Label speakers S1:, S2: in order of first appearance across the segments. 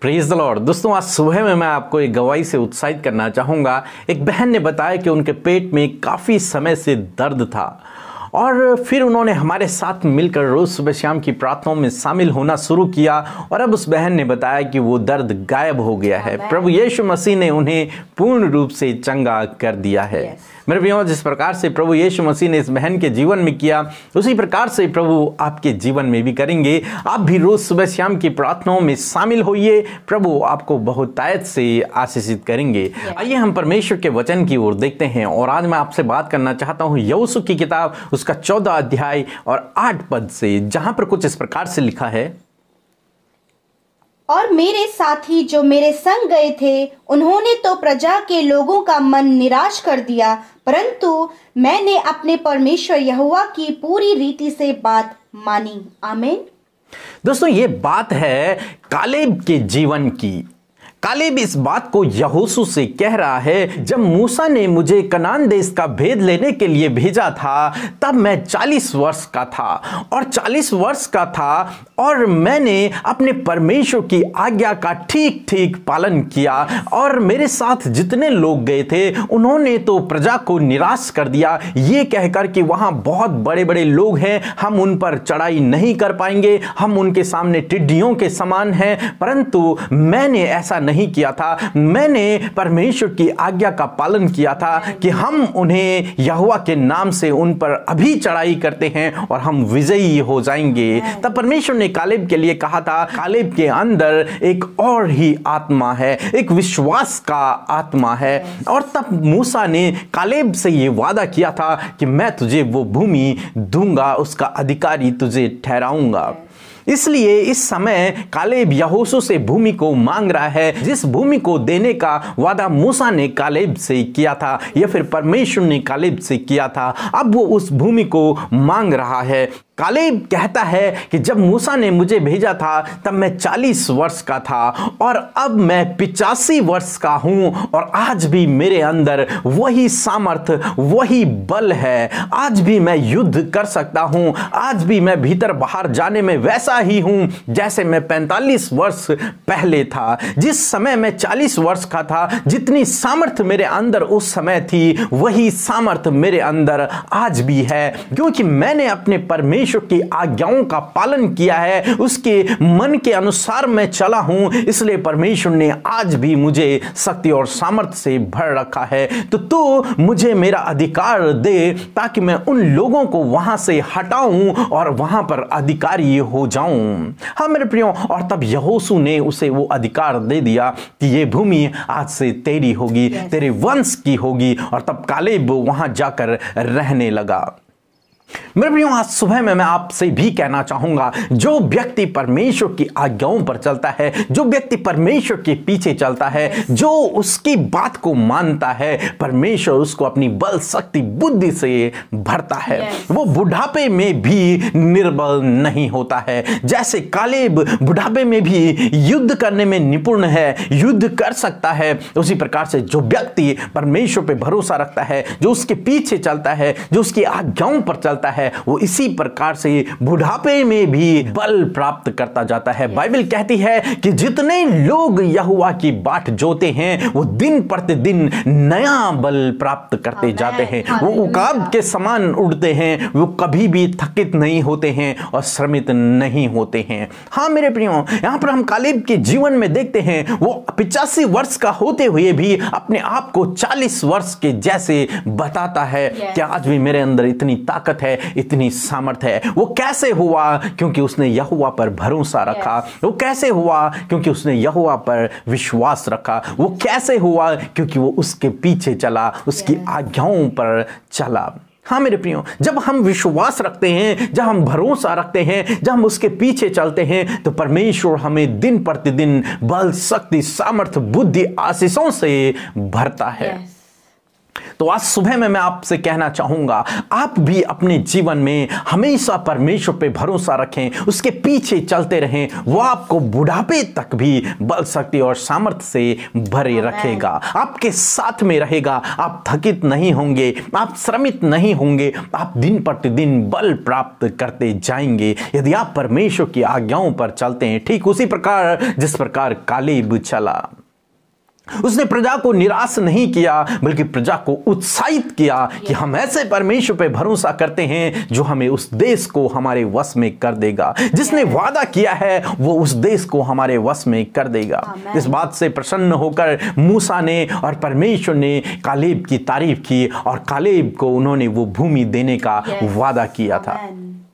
S1: Praise the Lord. दोस्तों, आज सुबह में मैं आपको एक गवाही से उत्साहित करना चाहूँगा। एक बहन ने बताया कि उनके पेट में काफ़ी समय से दर्द था और फिर उन्होंने हमारे साथ मिलकर रोज़ सुबह शाम की प्रार्थनाओं में शामिल होना शुरू किया और अब उस बहन ने बताया कि वो दर्द गायब हो गया है। प्रभु यीशु मसीह ने उन्हें पूर्ण रूप से चंगा कर दिया है। मेरे प्रियो, जिस प्रकार से प्रभु यीशु मसीह ने इस बहन के जीवन में किया, उसी प्रकार से प्रभु आपके जीवन में भी करेंगे। आप भी रोज सुबह शाम की प्रार्थनाओं में शामिल होइए, प्रभु आपको बहुतायत से आशीषित करेंगे। आइए हम परमेश्वर के वचन की ओर देखते हैं और आज मैं आपसे बात करना चाहता हूँ यहोशू की किताब उसका 14 अध्याय और 8 पद से, जहां पर कुछ इस प्रकार से लिखा है।
S2: और मेरे साथी जो मेरे संग गए थे, उन्होंने तो प्रजा के लोगों का मन निराश कर दिया, परंतु मैंने अपने परमेश्वर यहोवा की पूरी रीति से बात मानी। आमीन।
S1: दोस्तों, ये बात है कालेब के जीवन की। कालेब इस बात को यहोशू से कह रहा है, जब मूसा ने मुझे कनान देश का भेद लेने के लिए भेजा था तब मैं 40 वर्ष का था और 40 वर्ष का था और मैंने अपने परमेश्वर की आज्ञा का ठीक ठीक पालन किया और मेरे साथ जितने लोग गए थे उन्होंने तो प्रजा को निराश कर दिया, ये कहकर कि वहां बहुत बड़े बड़े लोग हैं, हम उन पर चढ़ाई नहीं कर पाएंगे, हम उनके सामने टिड्डियों के समान हैं। परंतु मैंने ऐसा नहीं किया था। मैंने परमेश्वर की आज्ञा का पालन किया था कि हम उन्हें यहोवा के नाम से उन पर अभी चढ़ाई करते हैं और हम विजयी हो जाएंगे। तब परमेश्वर ने कालेब के लिए कहा था, कालेब के अंदर एक और ही आत्मा है, एक विश्वास का आत्मा है। और तब मूसा ने कालेब से यह वादा किया था कि मैं तुझे वो भूमि दूंगा, उसका अधिकारी तुझे ठहराऊंगा। इसलिए इस समय कालेब यहोशू से भूमि को मांग रहा है, जिस भूमि को देने का वादा मूसा ने कालेब से किया था या फिर परमेश्वर ने कालेब से किया था, अब वो उस भूमि को मांग रहा है। कालेब कहता है कि जब मूसा ने मुझे भेजा था तब मैं 40 वर्ष का था और अब मैं 85 वर्ष का हूं और आज भी मेरे अंदर वही सामर्थ्य, वही बल है। आज भी मैं युद्ध कर सकता हूं, आज भी मैं भीतर बाहर जाने में वैसा ही हूं जैसे मैं 45 वर्ष पहले था। जिस समय मैं 40 वर्ष का था, जितनी सामर्थ्य मेरे अंदर उस समय थी, वही सामर्थ्य मेरे अंदर आज भी है, क्योंकि मैंने अपने परमेश्वर की आज्ञाओं का पालन किया है, उसके मन के अनुसार मैं चला हूं। इसलिए परमेश्वर ने आज भी मुझे शक्ति और सामर्थ्य से भर रखा है। तो तू मुझे मेरा अधिकार दे ताकि मैं उन लोगों को वहां से हटाऊं और वहां पर अधिकारी हो जाऊं। हाँ मेरे प्रियो, और तब यहोशू ने उसे वो अधिकार दे दिया कि ये भूमि आज से तेरी होगी, तेरे वंश की होगी। और तब कालेब वहां जाकर रहने लगा। मेरे प्रियो, आज सुबह में मैं आपसे भी कहना चाहूंगा, जो व्यक्ति परमेश्वर की आज्ञाओं पर चलता है, जो व्यक्ति परमेश्वर के पीछे चलता है, जो उसकी बात को मानता है, परमेश्वर उसको अपनी बल शक्ति बुद्धि से भरता है। वो बुढ़ापे में भी निर्बल नहीं होता है। जैसे कालेब बुढ़ापे में भी युद्ध करने में निपुण है, युद्ध कर सकता है, उसी प्रकार से जो व्यक्ति परमेश्वर पे भरोसा रखता है, जो उसके पीछे चलता है, जो उसकी आज्ञाओं पर चलता है, वो इसी प्रकार से बुढ़ापे में भी बल प्राप्त करता जाता है। बाइबल कहती है कि जितने लोग यहोवा की बाट जोते हैं वो दिन प्रतिदिन नया बल प्राप्त करते जाते हैं। वो उकाब के समान उड़ते हैं, वो कभी भी थकित नहीं होते हैं और श्रमित नहीं होते हैं। हाँ मेरे प्रियो, यहां पर हम कालेब के जीवन में देखते हैं, वो 85 वर्ष का होते हुए भी अपने आप को 40 वर्ष के जैसे बताता है कि आज भी मेरे अंदर इतनी ताकत है, इतनी सामर्थ है। वो कैसे हुआ? क्योंकि उसने यहोवा पर भरोसा रखा। वो कैसे हुआ? क्योंकि उसने यहोवा पर विश्वास रखा। वो कैसे हुआ? क्योंकि वो उसके पीछे चला, उसकी आज्ञाओं पर चला। हाँ मेरे प्रियो, जब हम विश्वास रखते हैं, जब हम भरोसा रखते हैं, जब हम उसके पीछे चलते हैं, तो परमेश्वर हमें दिन प्रतिदिन बल शक्ति सामर्थ बुद्धि आशीषों से भरता है। तो आज सुबह में मैं आपसे कहना चाहूंगा, आप भी अपने जीवन में हमेशा परमेश्वर पे भरोसा रखें, उसके पीछे चलते रहें। वो आपको बुढ़ापे तक भी बल, शक्ति और सामर्थ्य से भरे रखेगा, आपके साथ में रहेगा। आप थकित नहीं होंगे, आप श्रमित नहीं होंगे, आप दिन प्रतिदिन बल प्राप्त करते जाएंगे यदि आप परमेश्वर की आज्ञाओं पर चलते हैं। ठीक उसी प्रकार जिस प्रकार कालेब चला, उसने प्रजा को निराश नहीं किया बल्कि प्रजा को उत्साहित किया कि हम ऐसे परमेश्वर पे भरोसा करते हैं जो हमें उस देश को हमारे वश में कर देगा। जिसने वादा किया है वो उस देश को हमारे वश में कर देगा। इस बात से प्रसन्न होकर मूसा ने और परमेश्वर ने कालेब की तारीफ की और कालेब को उन्होंने वो भूमि देने का वादा किया था।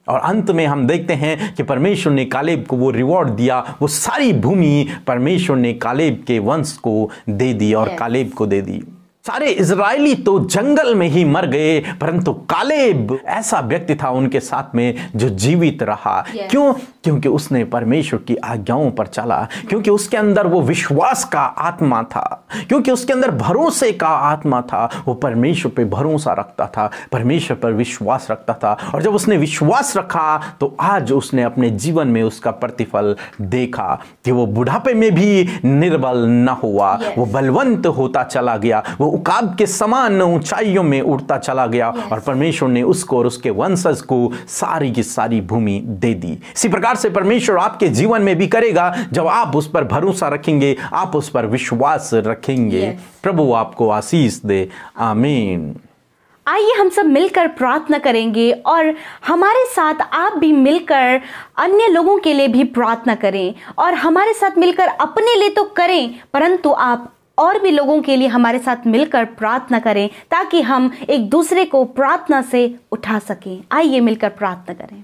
S1: और अंत में हम देखते हैं कि परमेश्वर ने कालेब को वो रिवॉर्ड दिया, वो सारी भूमि परमेश्वर ने कालेब के वंश को दे दी और कालेब को दे दी। सारे इजरायली तो जंगल में ही मर गए, परंतु कालेब ऐसा व्यक्ति था उनके साथ में जो जीवित रहा। क्यों? क्योंकि उसने परमेश्वर की आज्ञाओं पर चला, क्योंकि उसके अंदर वो विश्वास का आत्मा था, क्योंकि उसके अंदर भरोसे का आत्मा था। वो परमेश्वर पे भरोसा रखता था, परमेश्वर पर विश्वास रखता था। और जब उसने विश्वास रखा तो आज उसने अपने जीवन में उसका प्रतिफल देखा कि वो बुढ़ापे में भी निर्बल न हुआ, वो बलवंत होता चला गया, वो उकाब के समान ऊंचाइयों में उड़ता चला गया और परमेश्वर ने उसको और उसके वंशज को सारी की सारी भूमि दे दी। इसी प्रकार से परमेश्वर आपके जीवन में भी करेगा जब आप उस पर भरोसा रखेंगे, आप उस पर विश्वास रखेंगे। प्रभु आपको आशीष दे। आमीन।
S3: आइए हम सब मिलकर प्रार्थना करेंगे और हमारे साथ आप भी मिलकर अन्य लोगों के लिए भी प्रार्थना करें और हमारे साथ मिलकर अपने लिए तो करें परंतु आप और भी लोगों के लिए हमारे साथ मिलकर प्रार्थना करें ताकि हम एक दूसरे को प्रार्थना से उठा सकें। आइए मिलकर प्रार्थना करें।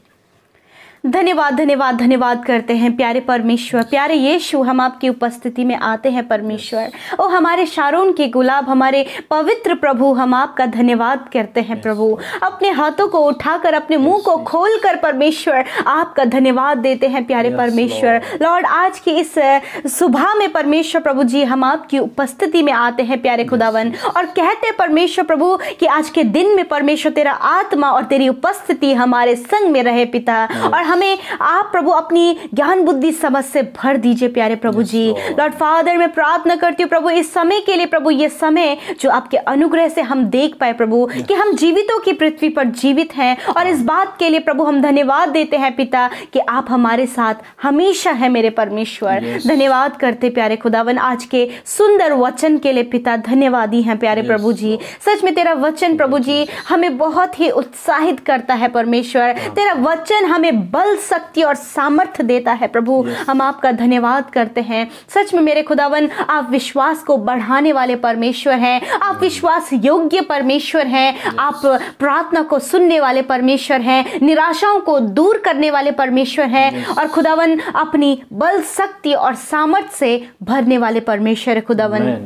S3: धन्यवाद धन्यवाद धन्यवाद करते हैं प्यारे परमेश्वर, प्यारे यीशु, हम आपकी उपस्थिति में आते हैं परमेश्वर। ओ हमारे शारोन के गुलाब, हमारे पवित्र प्रभु, हम आपका धन्यवाद करते हैं प्रभु। अपने हाथों को उठाकर, अपने मुंह को खोलकर परमेश्वर आपका धन्यवाद देते हैं प्यारे परमेश्वर। लॉर्ड, आज की इस सुबह में परमेश्वर प्रभु जी हम आपकी उपस्थिति में आते हैं प्यारे खुदावन और कहते हैं परमेश्वर प्रभु कि आज के दिन में परमेश्वर तेरा आत्मा और तेरी उपस्थिति हमारे संग में रहे पिता, और हमें आप प्रभु अपनी ज्ञान बुद्धि समझ से भर दीजिए प्यारे प्रभु जी। लॉर्ड फादर, मैं प्रार्थना करती हूँ प्रभु इस समय के लिए प्रभु, ये समय जो आपके अनुग्रह से हम देख पाए प्रभु कि हम जीवितों की पृथ्वी पर जीवित हैं, और इस बात के लिए प्रभु हम धन्यवाद देते हैं पिता कि आप हमारे साथ हमेशा है मेरे परमेश्वर। धन्यवाद करते प्यारे खुदावन आज के सुंदर वचन के लिए पिता, धन्यवादी हैं प्यारे प्रभु जी। सच में तेरा वचन प्रभु जी हमें बहुत ही उत्साहित करता है परमेश्वर। तेरा वचन हमें बल, शक्ति और सामर्थ्य देता है प्रभु। हम आपका धन्यवाद करते हैं। सच में मेरे खुदावन आप विश्वास को बढ़ाने वाले परमेश्वर हैं, आप विश्वास योग्य परमेश्वर हैं, आप प्रार्थना को सुनने वाले परमेश्वर हैं, निराशाओं को दूर करने वाले परमेश्वर हैं, और खुदावन अपनी बल, शक्ति और सामर्थ्य से भरने वाले परमेश्वर है खुदावन।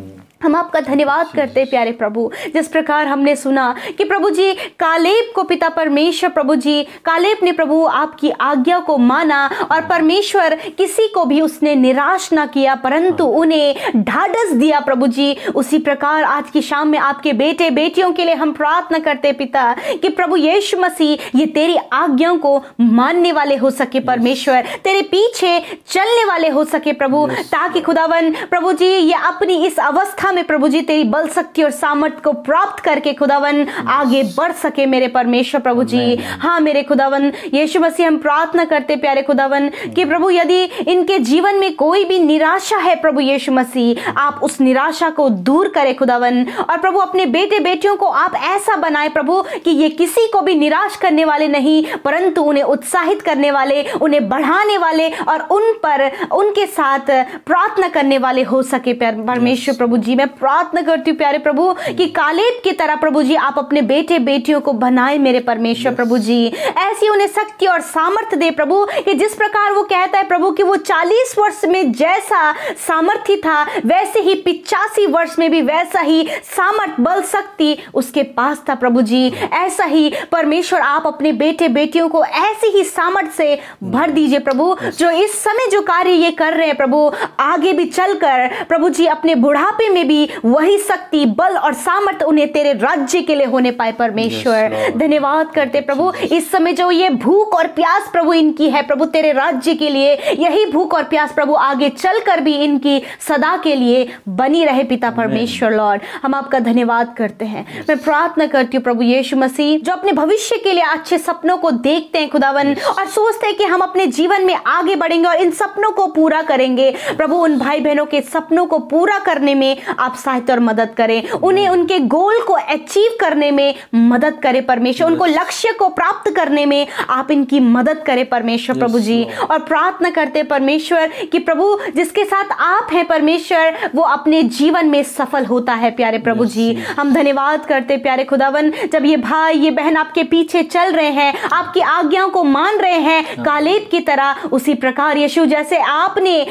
S3: हम आपका धन्यवाद करते प्यारे प्रभु। जिस प्रकार हमने सुना कि प्रभु जी कालेब को पिता परमेश्वर प्रभु जी, कालेब ने प्रभु आपकी आज्ञा को माना और परमेश्वर किसी को भी उसने निराश ना किया परंतु उन्हें ढाढ़स दिया प्रभु जी। उसी प्रकार आज की शाम में आपके बेटे बेटियों के लिए हम प्रार्थना करते पिता कि प्रभु यीशु मसीह ये तेरी आज्ञाओं को मानने वाले हो सके परमेश्वर, तेरे पीछे चलने वाले हो सके प्रभु, ताकि खुदावन प्रभु जी ये अपनी इस अवस्था में प्रभु जी तेरी बल, शक्ति और सामर्थ्य को प्राप्त करके खुदावन आगे बढ़ सके मेरे परमेश्वर प्रभु जी। हाँ मेरे खुदावन यीशु मसीह हम प्रार्थना करते प्यारे खुदावन कि प्रभु यदि इनके जीवन में कोई भी निराशा है प्रभु यीशु मसीह, आप उस निराशा को दूर करें खुदावन, और प्रभु अपने बेटे बेटियों को आप ऐसा बनाए प्रभु कि ये किसी को भी निराश करने वाले नहीं परंतु उन्हें उत्साहित करने वाले, उन्हें बढ़ाने वाले और उन पर उनके साथ प्रार्थना करने वाले हो सके परमेश्वर प्रभु जी। मैं प्रार्थना करती हूँ प्यारे प्रभु कि कालेब की तरह प्रभु जी आप अपने बेटे बेटियों को बनाए मेरे परमेश्वर प्रभु जी। ऐसी उन्हें शक्ति और सामर्थ्य दे प्रभु कि जिस प्रकार वो कहता है प्रभु कि वो 40 वर्ष में जैसा सामर्थ्य था वैसे ही 85 वर्ष में भी वैसा ही सामर्थ्य, बल, शक्ति उसके पास था प्रभु जी। ऐसा ही परमेश्वर आप अपने बेटे बेटियों को ऐसी ही सामर्थ्य से भर दीजिए प्रभु, जो इस समय जो कार्य ये कर रहे हैं प्रभु आगे भी चलकर प्रभु जी अपने बुढ़ापे में भी वही शक्ति, बल और सामर्थ्य उन्हें तेरे राज्य के लिए होने पाए परमेश्वर। धन्यवाद करते प्रभु, इस समय जो ये भूख और प्यास प्रभु इनकी है प्रभु तेरे राज्य के लिए, यही भूख और प्यास प्रभु आगे चलकर भी इनकी सदा के लिए बनी रहे पिता परमेश्वर। लॉर्ड, हम आपका धन्यवाद करते हैं। मैं प्रार्थना करती हूँ प्रभु यीशु मसीह, जो अपने भविष्य के लिए अच्छे सपनों को देखते हैं खुदावन और सोचते हैं कि हम अपने जीवन में आगे बढ़ेंगे और इन सपनों को पूरा करेंगे प्रभु, उन भाई बहनों के सपनों को पूरा करने में आप सहायता और मदद करें, उन्हें उनके गोल को अचीव करने में मदद करें परमेश्वर, उनको लक्ष्य को प्राप्त करने में आप इनकी मदद करें परमेश्वर प्रभु जी। और प्रार्थना करते परमेश्वर कि प्रभु जिसके साथ आप हैं परमेश्वर वो अपने जीवन में सफल होता है प्यारे प्रभु जी। हम धन्यवाद करते प्यारे खुदावन, जब ये भाई ये बहन आपके पीछे चल रहे हैं, आपकी आज्ञाओं को मान रहे हैं कालेब की तरह, उसी प्रकार यीशु जैसे आपने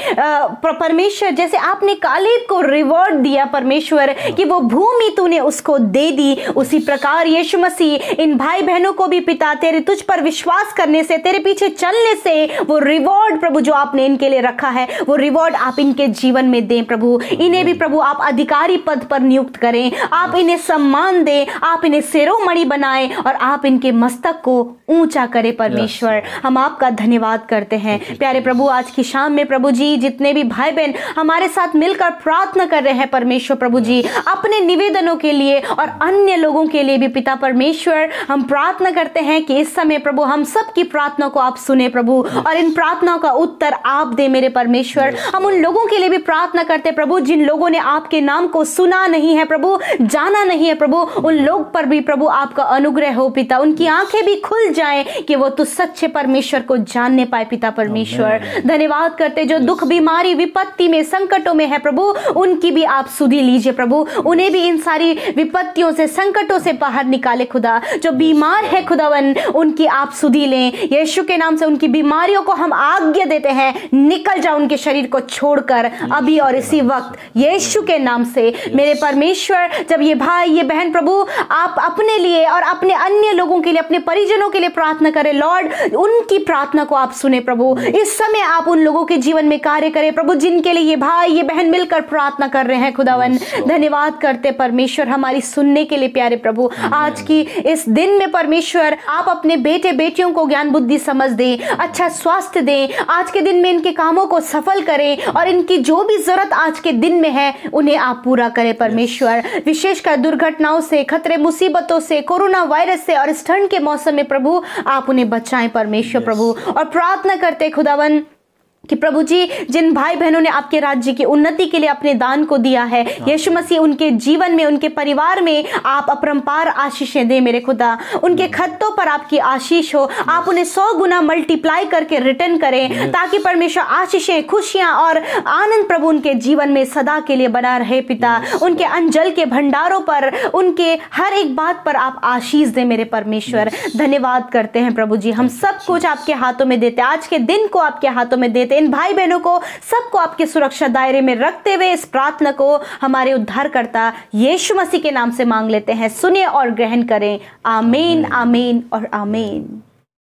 S3: परमेश्वर जैसे आपने कालेब को रिवॉर्ड दिया परमेश्वर कि वो भूमि तूने उसको दे दी, उसी प्रकार यीशु मसीह इन भाई बहनों को भी पिता तेरे तुझ पर विश्वास करने से, तेरे पीछे चलने से वो रिवॉर्ड प्रभु जो आपने इनके लिए रखा है वो रिवॉर्ड आप इनके जीवन में दें प्रभु। इन्हें भी प्रभु आप अधिकारी पद पर नियुक्त करें, आप इन्हें सम्मान दें, आप इन्हें शिरोमणि बनाएं और आप इनके मस्तक को ऊंचा करें परमेश्वर। हम आपका धन्यवाद करते हैं प्यारे प्रभु। आज की शाम में प्रभु जी जितने भी भाई बहन हमारे साथ मिलकर प्रार्थना कर रहे हैं परमेश्वर प्रभु जी, अपने निवेदनों के लिए और अन्य लोगों के लिए भी पिता परमेश्वर, हम प्रार्थना करते हैं कि इस समय प्रभु हम सब की प्रार्थना को आप सुने प्रभु और इन प्रार्थनाओं का उत्तर आप दे मेरे परमेश्वर। हम उन लोगों के लिए भी प्रार्थना करते प्रभु जिन लोगों ने आपके नाम को सुना नहीं है प्रभु, जाना नहीं है प्रभु, उन लोग पर भी प्रभु आपका अनुग्रह हो पिता, उनकी आंखें भी खुल जाएं कि वो तो सच्चे परमेश्वर को जानने पाए पिता परमेश्वर। धन्यवाद करते जो दुख बीमारी विपत्ति में संकटों में है प्रभु, उनकी भी आप सुधि लीजिए प्रभु, उन्हें भी इन सारी विपत्तियों से संकटों से बाहर निकाले खुदा। जो बीमार है खुदावन उनकी आप सुधि लें यीशु के नाम से, उनकी बीमारियों को हम आज्ञा देते हैं निकल जाओ उनके शरीर को छोड़कर अभी और इसी वक्त यीशु के नाम से मेरे परमेश्वर। जब ये भाई ये बहन प्रभु आप अपने लिए और अपने अन्य लोगों के लिए, अपने परिजनों के लिए प्रार्थना करें लॉर्ड, उनकी प्रार्थना को आप सुने प्रभु। इस समय आप उन लोगों के जीवन में कार्य करें प्रभु जिनके लिए ये भाई ये बहन मिलकर प्रार्थना कर रहे हैं खुदावन। धन्यवाद करते परमेश्वर हमारी सुनने के लिए प्यारे प्रभु। आज की इस दिन में परमेश्वर आप अपने बेटे बेटियों को ज्ञान बुद्धि समझ दें, अच्छा स्वास्थ्य दें, आज के दिन में इनके कामों को सफल करें और इनकी जो भी जरूरत आज के दिन में है उन्हें आप पूरा करें परमेश्वर। विशेषकर दुर्घटनाओं से, खतरे मुसीबतों से, कोरोना वायरस से और इस ठंड के मौसम में प्रभु आप उन्हें बचाएं परमेश्वर प्रभु। और प्रार्थना करते खुदावन कि प्रभु जी जिन भाई बहनों ने आपके राज्य की उन्नति के लिए अपने दान को दिया है यीशु मसीह उनके जीवन में, उनके परिवार में आप अपरंपार आशीषें दें मेरे खुदा। उनके खत्तों पर आपकी आशीष हो, आप उन्हें 100 गुना मल्टीप्लाई करके रिटर्न करें ताकि परमेश्वर आशीषें, खुशियां और आनंद प्रभु उनके जीवन में सदा के लिए बना रहे पिता। उनके अंजल के भंडारों पर, उनके हर एक बात पर आप आशीष दें मेरे परमेश्वर। धन्यवाद करते हैं प्रभु जी, हम सब कुछ आपके हाथों में देते, आज के दिन को आपके हाथों में देते, इन भाई बहनों को सबको आपके सुरक्षा दायरे में रखते हुए इस प्रार्थना को हमारे उद्धारकर्ता यीशु मसीह के नाम से मांग लेते हैं। सुने और ग्रहण करें। आमीन, आमीन और आमीन।